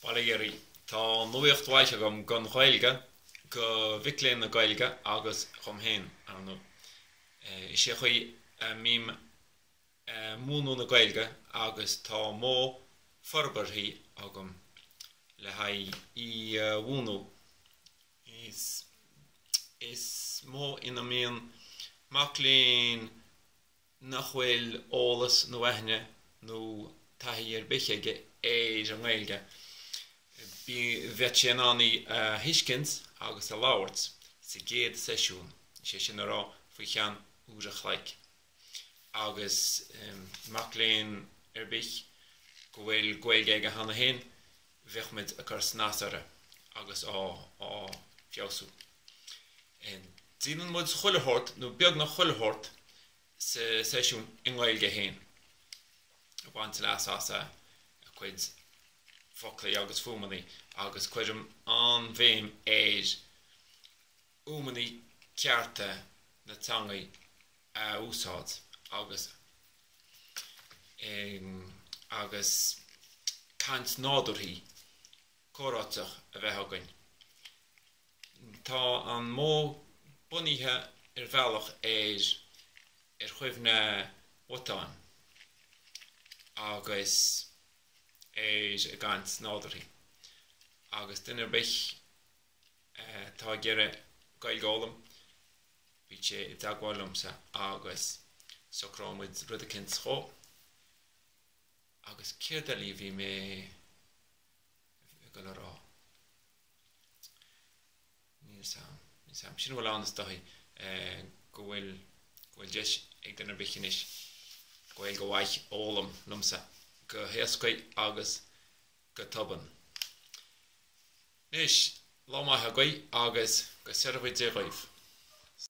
Baligéirí tá nuacht bhaite agam gan Gaeilge go bhicléin na Gaeilge agus chum héin anú. Is sé chuí mím múnú na Gaeilge agus tá mó forbarthaí agam le haid í bhúnú. Is mó ina míon maclín nach bhfuil ólas nó aithne nó taithí ar bicheige an Gaeilge. Bheith sé aní hiiscint agus a labhairt sa géad seisiún sé sin ará faoi cheann uair a chleig. Agus maclín ar bich go bhfuil Gaeilge ag a hana héin bheith muid a chur snasara agus á fiosú. Díanann muid chuilethóirt nó beag na chuilethóirt sa seisiún in Gaeilge héin. Bhaint leas a chuid Foghlaim agus fumaní agus cuidim an bhéim éir úmaní cearta na teangaí úsáid agus cant nádúirthaí córáteach a bheith againn. Tá an mó bunaithe ar bhealach éir ar chuimh na ótáin agus éir a gant nádúirthaí. Agus duine bich tá geire Gaeilgeolalam bhí sé I dagháillamsa agus socrámid rud a cinnt chó. Agus céir dalí bhí mé go le rá. Níl sam. Sin bhfuil anas dahí go bhfuil deis ag duine bichin is go bhfuil go bhaith ólam lumsa go éasca agus go tobann. Nis, lá maith agaí agus go seirbhid de roibh.